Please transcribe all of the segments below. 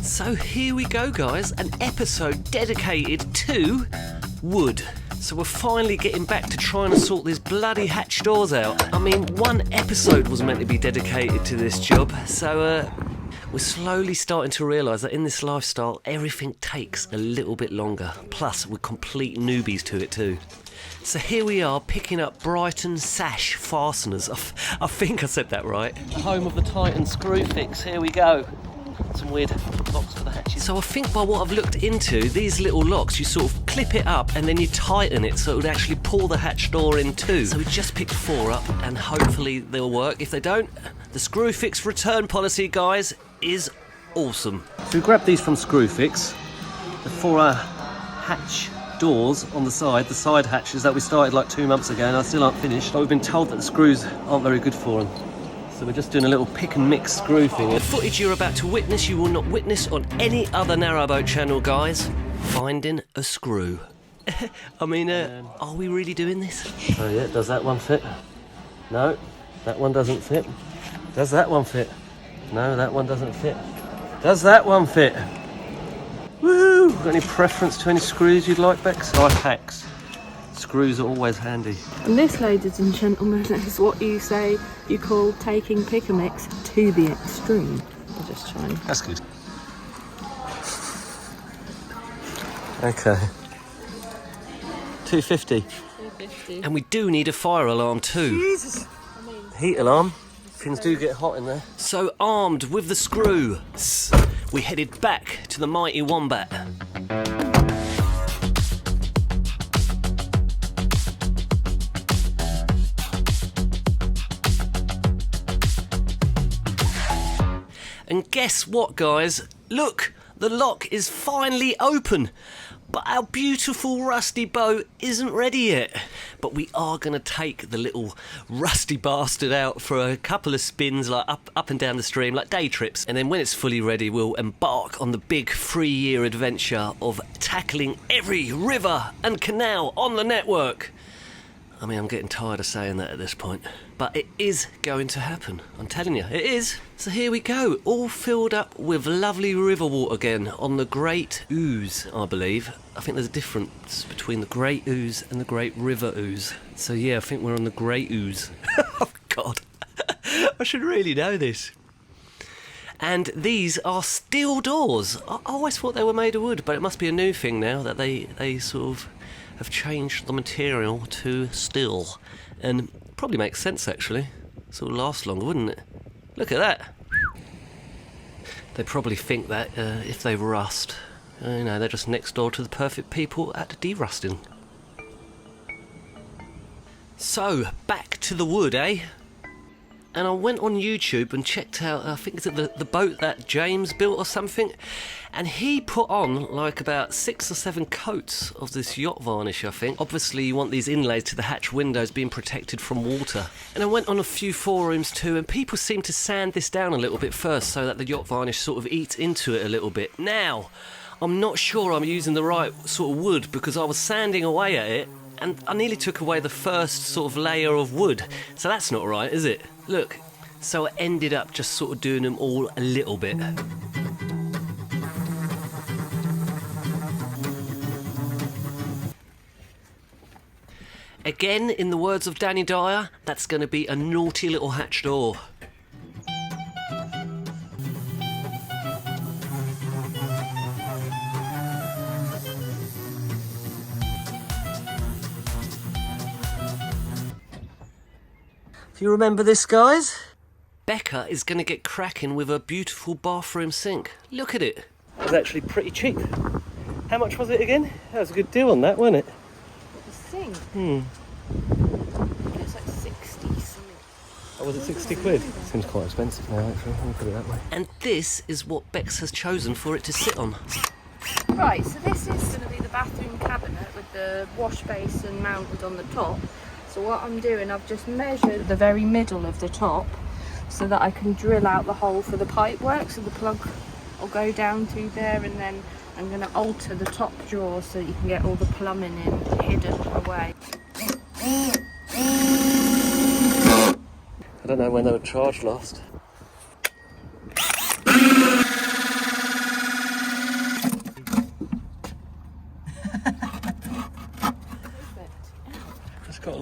So here we go, guys, an episode dedicated to wood. So we're finally getting back to trying to sort these bloody hatch doors out. I mean, one episode was meant to be dedicated to this job, so we're slowly starting to realise that in this lifestyle, everything takes a little bit longer. Plus, we're complete newbies to it too. So here we are, picking up Brighton Sash Fasteners. I think I said that right. The home of the Titan screw fix, here we go. Some weird locks for the hatches. So I think by what I've looked into, these little locks, you sort of clip it up and then you tighten it so it would actually pull the hatch door in too. So we just picked 4 up and hopefully they'll work. If they don't, the Screwfix return policy, guys, is awesome. So we grabbed these from Screwfix. The 4 hatch doors on the side hatches that we started like 2 months ago and I still aren't finished. But we've been told that the screws aren't very good for them. So we're just doing a little pick and mix screw thing. The footage you're about to witness, you will not witness on any other Narrowboat channel, guys. Finding a screw. I mean, are we really doing this? Oh yeah, does that one fit? No, that one doesn't fit. Does that one fit? No, that one doesn't fit. Does that one fit? Woo! Got any preference to any screws you'd like, Bex? Life hacks. Screws are always handy. And this, ladies and gentlemen, is what you call taking pick a mix to the extreme. I'm just trying. That's good. Okay. 250. 250. And we do need a fire alarm too. Jesus. Heat alarm. Things do get hot in there. So armed with the screw, we headed back to the mighty Wombat. And guess what, guys? Look, the lock is finally open. But our beautiful rusty boat isn't ready yet. But we are going to take the little rusty bastard out for a couple of spins, like up and down the stream, like day trips. And then when it's fully ready, we'll embark on the big 3-year adventure of tackling every river and canal on the network. I mean, I'm getting tired of saying that at this point. But it is going to happen. I'm telling you, it is. So here we go, all filled up with lovely river water again on the Great Ouse, I believe. I think there's a difference between the Great Ouse and the Great River Ouse. So yeah, I think we're on the Great Ouse. Oh, God. I should really know this. And these are steel doors. I always thought they were made of wood, but it must be a new thing now that they sort of have changed the material to steel. And probably makes sense, actually. Sort of last longer, wouldn't it? Look at that. They probably think that if they rust, you know, they're just next door to the perfect people at derusting. So, back to the wood, eh? And I went on YouTube and checked out, I think it's the boat that James built or something, and he put on like about 6 or 7 coats of this yacht varnish, I think. Obviously you want these inlays to the hatch windows being protected from water. And I went on a few forums too, and people seem to sand this down a little bit first so that the yacht varnish sort of eats into it a little bit. Now, I'm not sure I'm using the right sort of wood because I was sanding away at it and I nearly took away the first sort of layer of wood. So that's not right, is it? Look, so I ended up just sort of doing them all a little bit. Again, in the words of Danny Dyer, that's going to be a naughty little hatch door. Do you remember this, guys? Becca is going to get cracking with her beautiful bathroom sink. Look at it. It was actually pretty cheap. How much was it again? That was a good deal on that, wasn't it? The sink? It's like 60 something. Oh, was it 60 quid? Seems quite expensive now, actually. Let me put it that way. And this is what Bex has chosen for it to sit on. Right, so this is going to be the bathroom cabinet with the wash basin mounted on the top. So what I'm doing, I've just measured the very middle of the top so that I can drill out the hole for the pipe work. So the plug will go down through there, and then I'm going to alter the top drawer so that you can get all the plumbing in hidden away. I don't know when they were charged last.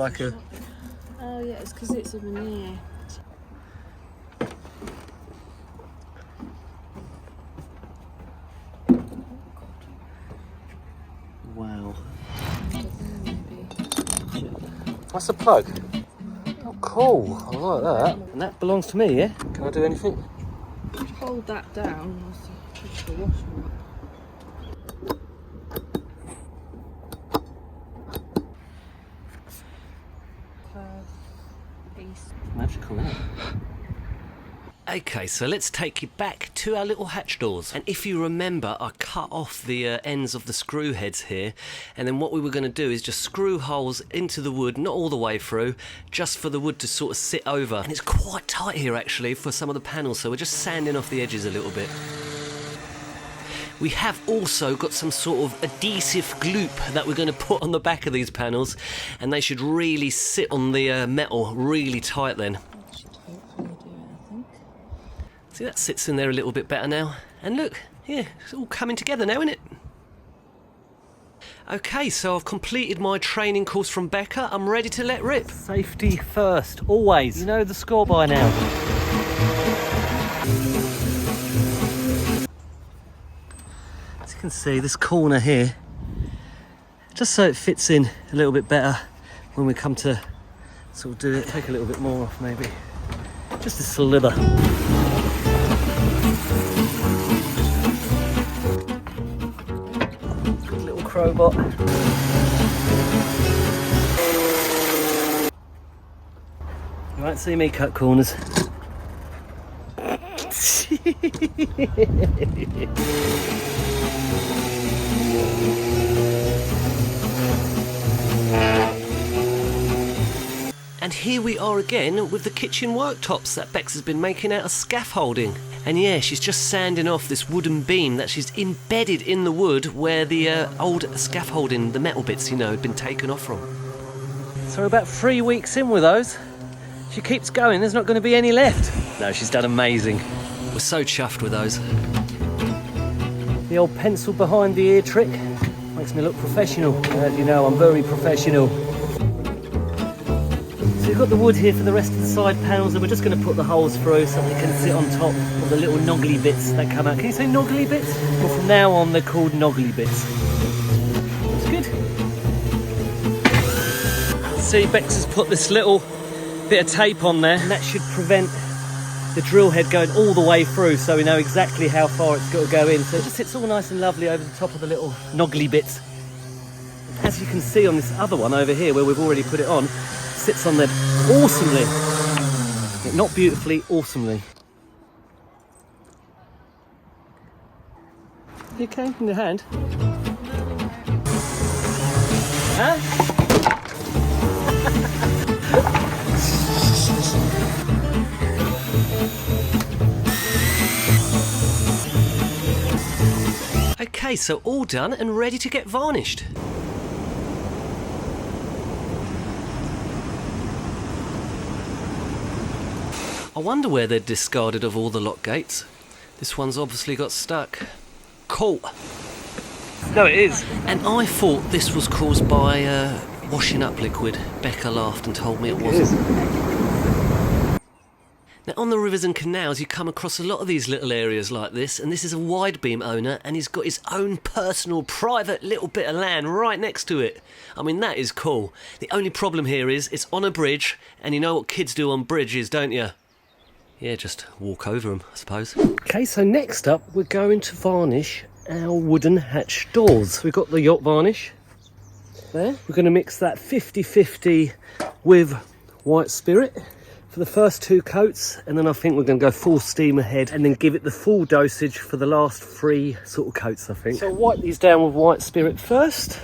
like a... Oh yeah, it's because it's a veneer. Wow. That's a plug. Oh, cool. I like that. And that belongs to me, yeah? Can I do anything? Hold that down. I'll push the washer up. Magical, isn't it? Okay, so let's take you back to our little hatch doors. And if you remember, I cut off the ends of the screw heads here, and then what we were going to do is just screw holes into the wood, not all the way through, just for the wood to sort of sit over. And it's quite tight here actually for some of the panels, so we're just sanding off the edges a little bit. We have also got some sort of adhesive gloop that we're going to put on the back of these panels, and they should really sit on the metal really tight then. That should hopefully do it, I think. See, that sits in there a little bit better now. And look, yeah, it's all coming together now, isn't it? Okay, so I've completed my training course from Becca. I'm ready to let rip. Safety first, always. You know the score by now. Can see this corner here, just so it fits in a little bit better when we come to sort of do it. Take a little bit more off maybe, just a slither. Good little crowbot. You won't see me cut corners. And here we are again with the kitchen worktops that Bex has been making out of scaffolding. And yeah, she's just sanding off this wooden beam that she's embedded in the wood where the old scaffolding, the metal bits, you know, had been taken off from. So we're about 3 weeks in with those. She keeps going, there's not going to be any left. No, she's done amazing. We're so chuffed with those. The old pencil behind the ear trick makes me look professional. As you know, I'm very professional. So we've got the wood here for the rest of the side panels, and we're just going to put the holes through so they can sit on top of the little noggly bits that come out. Can you say noggly bits? Well, from now on they're called noggly bits. That's good. See, Bex has put this little bit of tape on there, and that should prevent the drill head going all the way through, so we know exactly how far it's got to go in. So it just sits all nice and lovely over the top of the little noggly bits. As you can see on this other one over here where we've already put it on, sits on there awesomely. Not beautifully, awesomely. You okay in your hand? Huh? Okay, so all done and ready to get varnished. I wonder where they're discarded of all the lock gates. This one's obviously got stuck. Cool. No, it is. And I thought this was caused by washing up liquid. Becca laughed and told me it wasn't. Now, on the rivers and canals, you come across a lot of these little areas like this, and this is a wide beam owner, and he's got his own personal, private little bit of land right next to it. I mean, that is cool. The only problem here is it's on a bridge, and you know what kids do on bridges, don't you? Yeah, just walk over them, I suppose. Okay, so next up, we're going to varnish our wooden hatch doors. We've got the yacht varnish there. We're going to mix that 50-50 with white spirit for the first 2 coats, and then I think we're going to go full steam ahead and then give it the full dosage for the last 3 sort of coats, I think. So I'll wipe these down with white spirit first,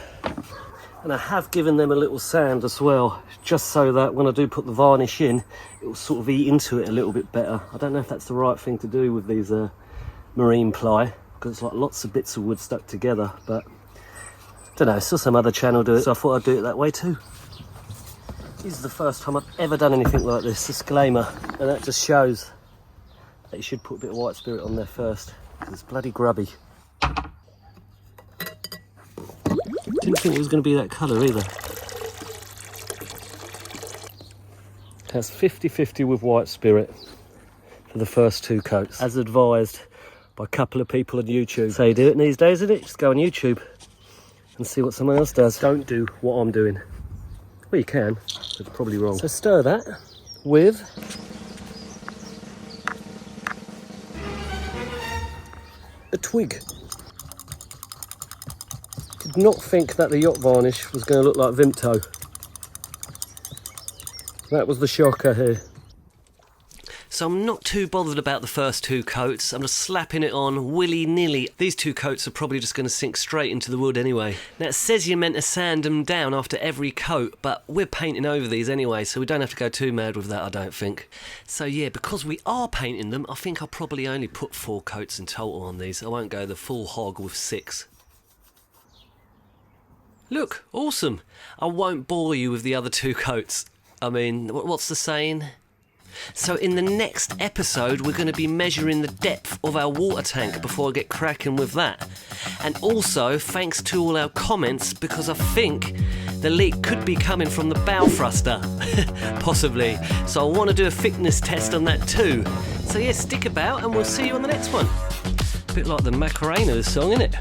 and I have given them a little sand as well, just so that when I do put the varnish in, it will sort of eat into it a little bit better. I don't know if that's the right thing to do with these marine ply, because it's like lots of bits of wood stuck together, but I don't know, I saw some other channel do it, so I thought I'd do it that way too. This is the first time I've ever done anything like this, disclaimer, and that just shows that you should put a bit of white spirit on there first, because it's bloody grubby. Didn't think it was going to be that colour either. That's 50-50 with white spirit for the first 2 coats, as advised by a couple of people on YouTube. So you do it these days, isn't it? Just go on YouTube and see what someone else does. Don't do what I'm doing. Well, you can, but it's probably wrong. So stir that with a twig. Did not think that the yacht varnish was going to look like Vimto. That was the shocker here. So I'm not too bothered about the first 2 coats. I'm just slapping it on willy-nilly. These 2 coats are probably just going to sink straight into the wood anyway. Now it says you're meant to sand them down after every coat, but we're painting over these anyway, so we don't have to go too mad with that, I don't think. So yeah, because we are painting them, I think I'll probably only put 4 coats in total on these. I won't go the full hog with 6. Look, awesome. I won't bore you with the other 2 coats. I mean, what's the saying? So in the next episode, we're going to be measuring the depth of our water tank before I get cracking with that. And also, thanks to all our comments, because I think the leak could be coming from the bow thruster. Possibly. So I want to do a thickness test on that too. So yeah, stick about and we'll see you on the next one. A bit like the Macarena song, innit?